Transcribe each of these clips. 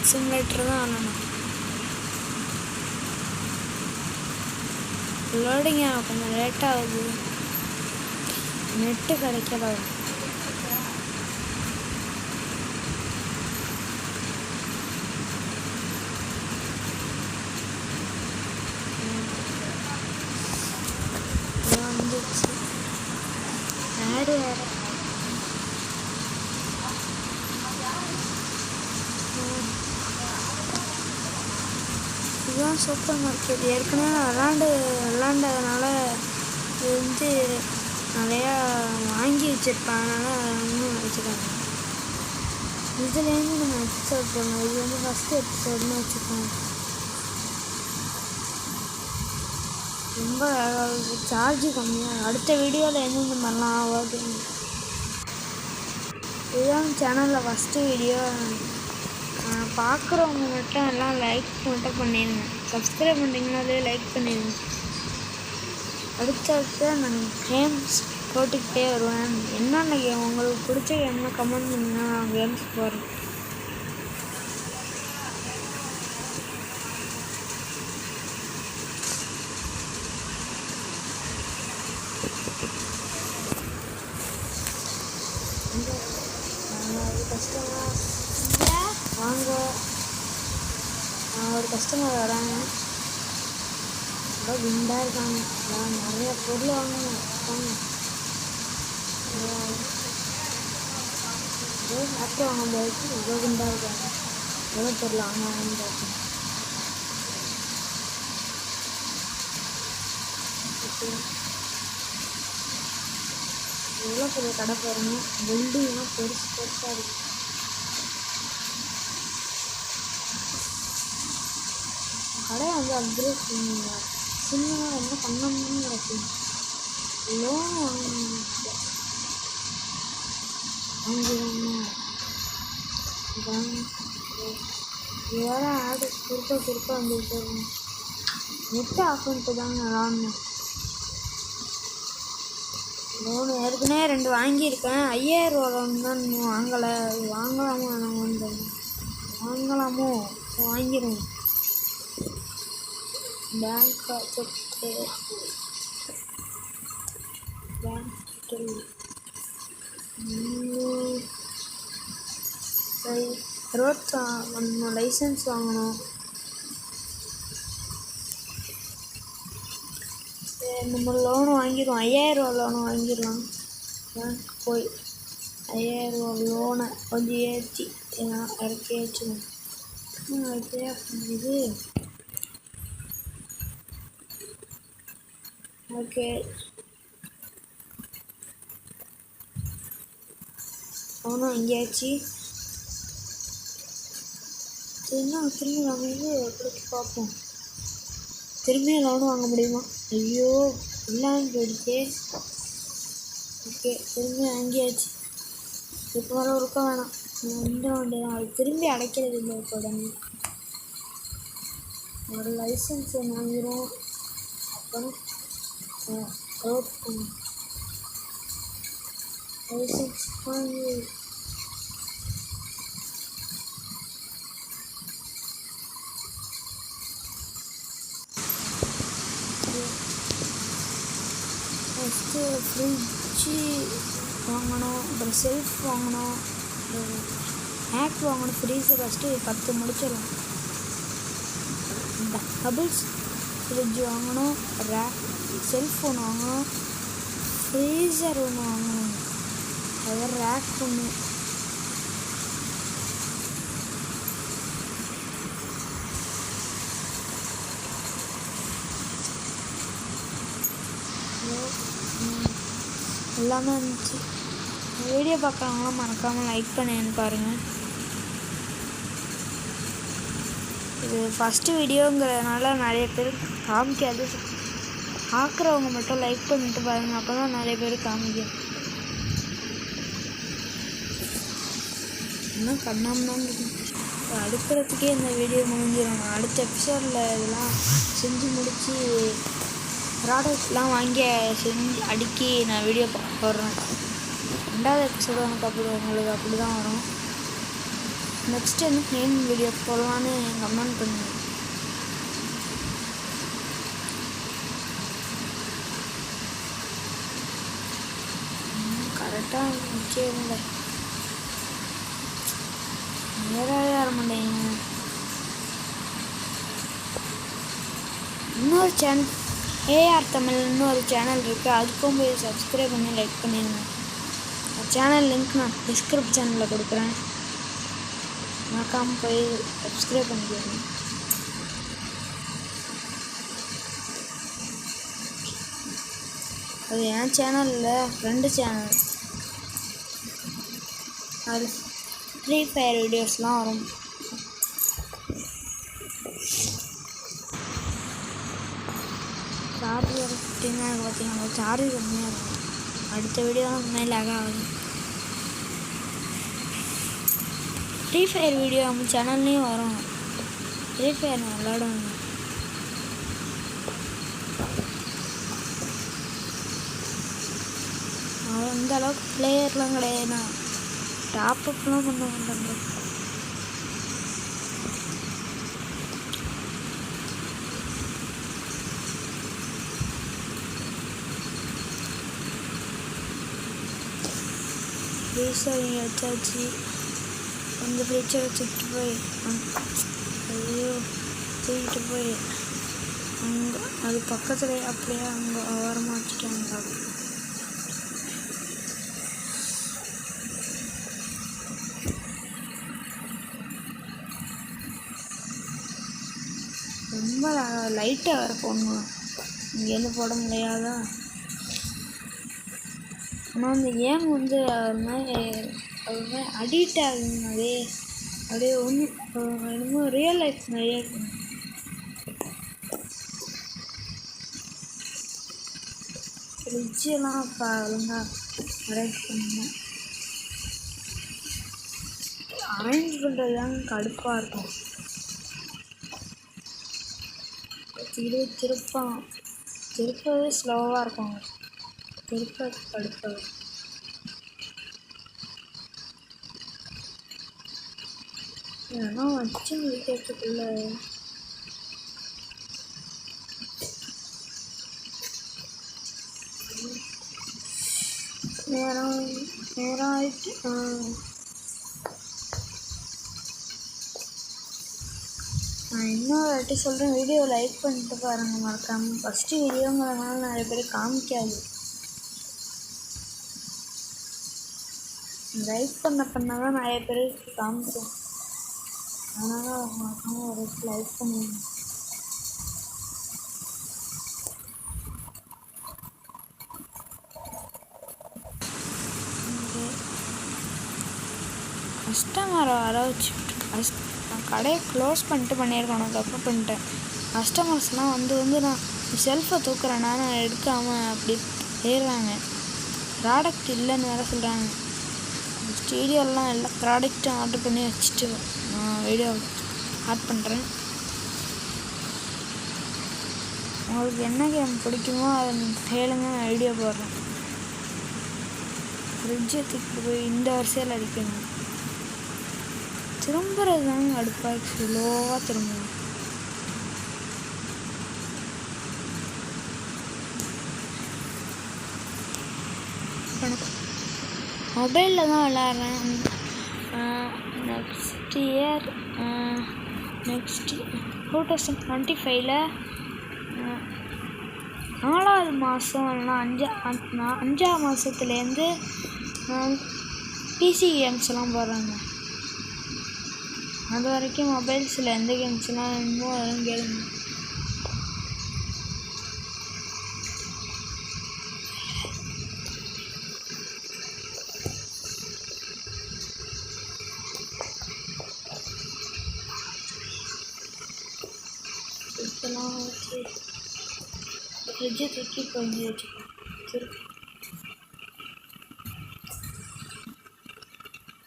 Flight simulator தான் ஆனணும். Loading கொஞ்சம் late ஆகுது, நெட்டு கிடைக்கல. வந்துச்சு ஆடு வேற. இதுதான் சூப்பர் மார்க்கெட். ஏற்கனவே விளாண்டதுனால இது வந்து நிறையா வாங்கி வச்சுருப்பாங்க, அதனால் இன்னும் வச்சுருக்காங்க. இதுலேருந்து நம்ம எபிசோட் பண்ணோம். இது வந்து ஃபஸ்ட்டு எபிசோடுன்னு வச்சுருக்கோம். ரொம்ப சார்ஜு கம்மியாக. அடுத்த வீடியோவில் எந்தெந்த மாதிரிலாம் ஆகுது. இதுதான் சேனலில் ஃபஸ்ட்டு வீடியோ. பார்க்குறவங்க மட்டும் எல்லாம் லைக் மட்டும் பண்ணிடுங்க. சப்ஸ்கிரைப் பண்ணிங்கனாலே லைக் பண்ணிடுங்க. அடுத்தடுத்து நான் கேம்ஸ் போட்டுக்கிட்டே வருவேன். என்னென்ன கேம் உங்களுக்கு பிடிச்ச கேம்னா கமெண்ட் பண்ணிங்கன்னா நான் கேம்ஸ் போடுறேன். வாங்க, ஒரு கஸ்டமர் வராங்க. ரொம்ப குண்டாக இருக்காங்க. நிறைய பொருள் வாங்கணும். சாப்பிட்டு வாங்க போயிட்டு ரொம்ப குண்டாக இருக்காங்க. எவ்வளோ பொருள் வாங்கன்னு பார்க்கணும். எவ்வளோ பெரிய கடை பாருங்க. பில்டிங்லாம் பெருசு பெருசாக இருக்குது. கடை வந்து அப்கிரேட் பண்ணுங்க. சின்னதாக என்ன பண்ணணும்னு நடக்கும். லோன் வாங்கணும். வேறு ஆடு குறுக்க வந்துட்டு நெட்டு ஆஃப் பண்ணிட்டு தாங்க விளாட்ணும். லோனு ஏற்கனவே 2 வாங்கியிருக்கேன். 5000 ரூபா லோன் தான் இன்னும் வாங்கலை. வாங்கலாமோ நாங்கள் வந்து வாங்கலாமோ வாங்கிடுவோம். பேங்க் அக்கௌண்ட்டு ரோட் வாங்கணும், லைசன்ஸ் வாங்கணும். நம்ம லோனு வாங்கிடுவோம். 5000 ரூபா லோனு வாங்கிடலாம். பேங்க் போய் 5000 ரூபா லோனை கொஞ்சம் ஏற்றி இறக்கி வச்சுக்கணும். இது ஓகே. லோனும் எங்கேயாச்சு திரும்பி நம்ம இது எப்படி பார்ப்போம். திரும்பியும் லோனு வாங்க முடியுமா? ஐயோ இல்லாமல் போயிடுச்சே. ஓகே, திரும்பி வாங்கியாச்சு. இப்போ வர இருக்க வேணாம், இந்த வண்டி தான். அது திரும்பி அடைக்கிறது இல்லை. இப்போ உடனே ஒரு லைசன்ஸ் வாங்கிடும். அப்புறம் ரோட் லைசன்ஸ் வாங்கி ஃபஸ்ட்டு ஃப்ரிட்ஜு வாங்கணும், அப்புறம் செல்ஃப் வாங்கணும், ஹேக் வாங்கணும். ஃப்ரீஸை ஃபஸ்ட்டு 10 முடிச்சிடலாம். இந்த டபுள்ஸ் ஃப்ரிட்ஜ் வாங்கணும், செல்ஃப் ஒன்று வாங்கணும், ஃப்ரீசர் ஒன்று வாங்கணும், அதாவது ரேக் ஒன்று. எல்லாமே இருந்துச்சு. வீடியோ பார்க்குறவங்களாம் மறக்காமல் லைக் பண்ணேன்னு பாருங்கள். இது ஃபஸ்ட்டு வீடியோங்கிறதுனால நிறைய பேர் காமிக்காது. பார்க்குறவங்க மட்டும் லைக் பண்ணிட்டு பாருங்கள். அப்போ தான் நிறைய பேர் காமிக்கும். இன்னும் கண்ணாமதான் அடுக்கிறதுக்கே இந்த வீடியோ முடிஞ்சிடும். அடுத்த எபிசோடில் இதெல்லாம் செஞ்சு முடித்து ப்ராடக்ட்லாம் வாங்கி செஞ்சு அடுக்கி நான் வீடியோ போடுறேன். 2வது எபிசோடு உங்களுக்கு அப்படி தான் வரும். நெக்ஸ்ட் என்ன கேமிங் வீடியோ போடலான்னு கமெண்ட் பண்ணுங்க. கரெக்டாக நிற்கவில்லை, நேராக வர மாட்டேங்க. இன்னொரு சேனல் ஏஆர் தமிழ் இன்னொரு சேனல் இருக்குது, அதுக்கும் போய் சப்ஸ்கிரைப் பண்ணி லைக் பண்ணிடுங்க. சேனல் லிங்க் நான் டிஸ்கிரிப்ஷனில் கொடுக்குறேன், மறக்காமல் போய் சப்ஸ்கிரைப் பண்ணிக்கிறேன். அது என் சேனலில் ஃப்ரெண்டு சேனல், அது ஃப்ரீ ஃபயர் வீடியோஸ்லாம் வரும். சார்ஜ் வர ஃபிஃப்டின்னா பார்த்தீங்கன்னா சார்ஜ் கம்மியாக இருக்கும். அடுத்த வீடியோலாம் மேலே ஆகாது. ஃப்ரீ ஃபயர் வீடியோ நம்ம சேனல்லையும் வரும். ஃப்ரீ ஃபயர் நான் விளாடுவாங்க. அந்த அளவுக்கு பிளேயர்லாம் கிடையாதுண்ணா, டாப்அப்லாம் பண்ண மாட்டாங்க. ஃப்ரீஸர் வச்சாச்சு. அந்த ஃப்ரிட்ஜை வச்சுட்டு போய் ஐயோ தூக்கிட்டு போய் அங்கே அது பக்கத்தில் அப்படியே அங்கே ஓரமாக வச்சுட்டாங்க. ரொம்ப லைட்டாக வேறு போடணும், இங்கேருந்து போட முடியாதா? ஆனால் அந்த கேம் வந்து அது மாதிரி அடிக்ட் ஆகுங்க. அப்படியே ஒன்று என்னமோ ரியல் லைஃப் நிறைய இருக்கும். ஃப்ரிட்ஜெல்லாம் இப்போ ஒழுங்காக அரேஞ்ச் பண்ணணும். அரேஞ்ச் பண்ணுறது தாங்க கடுப்பாக இருக்கும். திருப்பவே ஸ்லோவாக இருக்கும், திருப்ப கடுப்பாக. ஏன்னா வச்சு முடிக்கிறதுக்குள்ள நேரம் ஆயிட்டு. நான் இன்னொரு வாட்டி சொல்கிறேன், வீடியோ லைக் பண்ணிட்டு பாருங்கள் மறக்காமல். ஃபஸ்ட்டு வீடியோங்கிறதுனால நிறைய பேர் காமிக்காது. லைக் பண்ண தான் நிறைய பேருக்கு காமிக்கும். அதனால் மறக்காமல் ஒரு லைக் பண்ணுங்க. கஸ்டமரை வர வச்சுட்டு கடையை க்ளோஸ் பண்ணியிருக்கணும், தப்பு பண்ணிட்டேன். கஸ்டமர்ஸ்லாம் வந்து நான் செல்ஃபை தூக்குறேன்னா நான் எடுக்காமல் அப்படி ஏறுறாங்க. ப்ராடக்ட் இல்லைன்னு வேறு சொல்கிறாங்க. ஸ்டீடியோலாம் எல்லா ப்ராடக்ட்டும் ஆர்டர் பண்ணி வச்சுட்டு நான் வீடியோ ஆட் பண்ணுறேன். உங்களுக்கு என்ன கேம் பிடிக்குமோ அதை கேளுங்க, நான் வீடியோ போடுறேன். ஃப்ரிட்ஜை தூக்கிட்டு போய் இந்த வரிசையில் அடிக்கணும். திரும்புறது தாங்க அடுப்பாக ஸ்லோவாக திரும்பணும். மொபைலில் தான் விளாட்றேன். நெக்ஸ்ட் இயர் 2025 4வது மாதம் இல்லைனா 5ஆம் மாதத்துலேருந்து பிசி கேம்ஸ்லாம் போடுறாங்க. அது வரைக்கும் மொபைல்ஸில் எந்த கேம்ஸ்லாம் வேணுமோ அதெல்லாம் கேளுங்க. இப்போலாம் வச்சு ஃப்ரிட்ஜை தூக்கி கொஞ்சம் வச்சுக்கோங்க.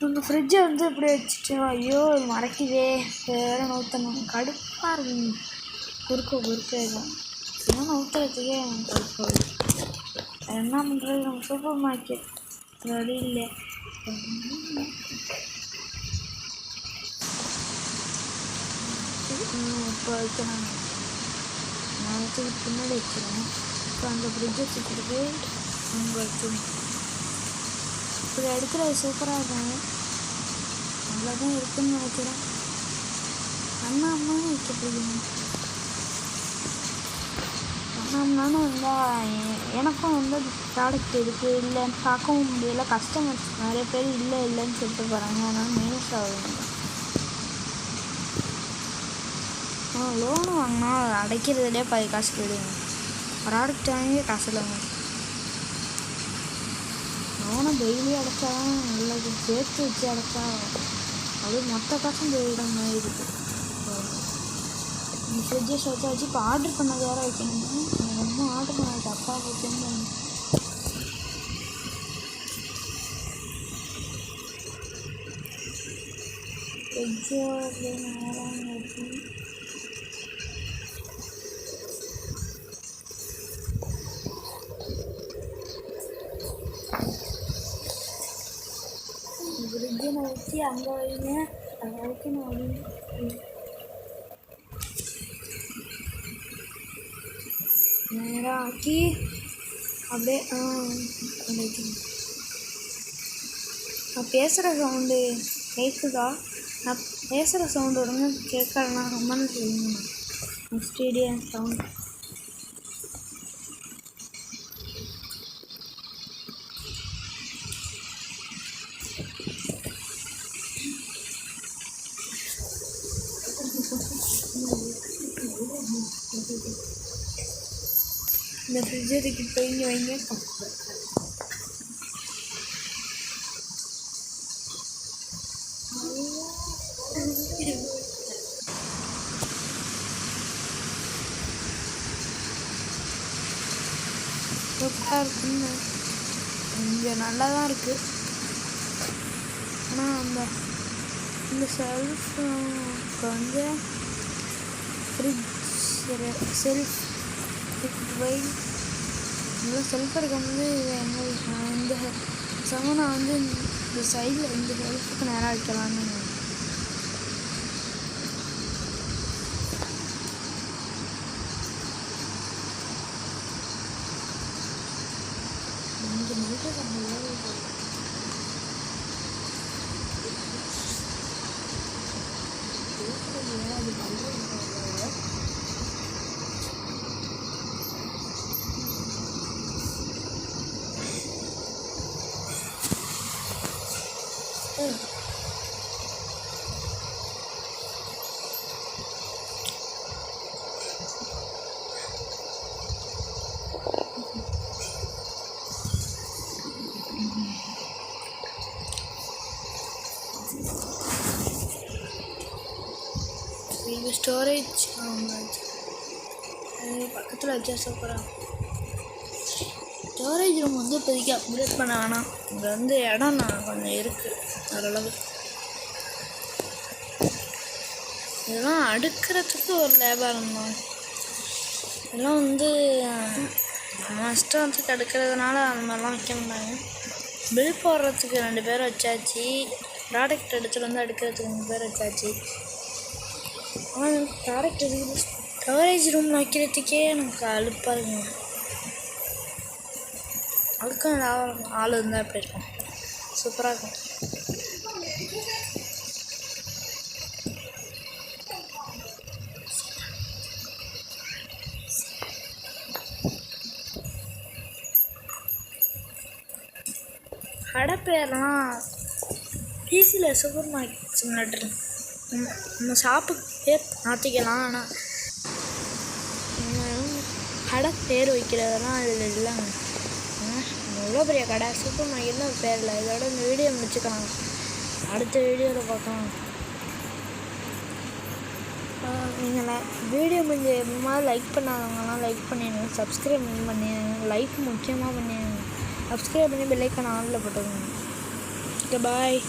நம்ம ஃப்ரிட்ஜை வந்து இப்படி வச்சுட்டு ஐயோ மறைக்குதே வேறு நூற்றணும், கடுப்பாக இருக்குங்க. குறுக்க இருக்கும், இன்னும் நூற்றுறதுக்கே கடுப்பாக இருக்குது. என்ன பண்ணுறது, நம்ம சூப்பர் மார்க்கெட் ரெடி இல்லை. இப்போ வைக்கிறாங்க. நான் வச்சது பின்னாடி வச்சுருவேன். இப்போ அந்த ஃப்ரிட்ஜை தூக்கிட்டு போய் அங்கே வச்சிடும். இப்படி எடுக்கிறது சூப்பராக இருக்காங்க. அவ்வளோதான் இருக்குதுன்னு நினைக்கிறேன். அண்ணாம்மான்னு வைக்க போகிறேன். அண்ணாம்னான்னு வந்தால் எனக்கும் வந்து அது ப்ராடக்ட் இருக்குது இல்லைன்னு பார்க்கவும் முடியல. கஸ்டமர்ஸ் நிறைய பேர் இல்லைன்னு சொல்லிட்டு போகிறாங்க. அதனால் மைனஸ் ஆகுது. லோனு வாங்கினா அடைக்கிறதுலே பாதி காசு போயிடுங்க. ப்ராடக்ட் வாங்கி காசு இல்லைங்க. லோனை டெய்லி அடைச்சா தான் நல்லது. சேர்த்து வச்சு அடைச்சா அப்படியே மொத்த காசும் போயிட மாதிரி இருக்குது. இந்த ஃப்ரிட்ஜை வச்சு இப்போ ஆர்டர் பண்ணது வேறு வைக்கணுமா? ரொம்ப ஆர்டர் பண்ணது தப்பாக போச்சுன்னு ஃப்ரிட்ஜோ அப்படின்னு நேரம் வச்சு ஃப்ரிட்ஜை வச்சு அங்கே வைங்க. அது வரைக்கும் நான் வந்து நேராக ஆக்கி அப்படியே நான் பேசுகிற சவுண்டு கேட்குதா? நான் பேசுகிற சவுண்டு ஒழுங்கு கேட்கலன்னா ரொம்பன்னு சொல்லுங்க. ஸ்டேடியம் சவுண்டு இந்த ஃப்ரிட்ஜை தூக்கி போய் இங்கே வைங்க. சூப்பராக இருக்குன்னு இங்கே நல்லா தான் இருக்குது. ஆனால் இந்த செல்ஃப் வந்து ஃப்ரிட்ஜ் செல்ஃப் போய் இந்த செல்ஃப் எடுக்கும்போது இந்த சமனை வந்து இந்த சைடில் இந்த செல்ஃபுக்கு நேராக வைக்கலான்னு இங்கே மட்டும் இது ஸ்டோரேஜ் பக்கத்தில் வச்சா சூப்பராக. ஸ்டோரேஜ் ரூம் வந்து இப்போதைக்கு அப்கிரேட் பண்ண வேணாம். இங்கே வந்து இடம் நான் கொஞ்சம் இருக்குது ஓரளவு. இதெல்லாம் அடுக்கிறதுக்கு ஒரு லேபரம் தான். இதெல்லாம் வந்து இஷ்டத்துக்கு அடுக்கிறதுனால அந்த மாதிரிலாம் வைக்க மாட்டாங்க. பில் போடுறதுக்கு 2 பேர் வச்சாச்சு. ப்ராடக்ட் எடுத்துகிட்டு வந்து அடுக்கிறதுக்கு 2 பேர் வச்சாச்சு. ஆனால் ப்ராடக்ட் இருக்குது. ஸ்டோரேஜ் ரூம் வைக்கிறதுக்கே எனக்கு அலுப்பாக இருக்குங்க. அதுக்கும் ஆள் இருந்தால் எப்படி இருக்கும்? சூப்பராக இருக்கும். கடை பேர்லாம் பிசியில் சூப்பர் மார்க்கெட் சிமுலேட்டர் நம்ம ஷாப்புக்கு பேர் மாற்றிக்கலாம். ஆனால் கடை பேர் வைக்கிறதெல்லாம் இதில் இல்லைங்க. எவ்வளோ பெரிய கடை சூப்பர் மார்க்கெட்னு ஒரு பேர் இல்லை. இதோட இந்த வீடியோ முடிச்சுக்கலாம். அடுத்த வீடியோவில் பார்க்கலாம். நீங்கள் வீடியோ கொஞ்சம் லைக் பண்ணாதவங்கலாம் லைக் பண்ணிடுங்க. சப்ஸ்கிரைப் பண்ணிடுங்க. லைக் முக்கியமாக பண்ணிடுங்க. சப்ஸ்கிரைப் பண்ணி பெல் ஐக்கான் ஆனில் போட்டுக்கோங்க. Okay bye.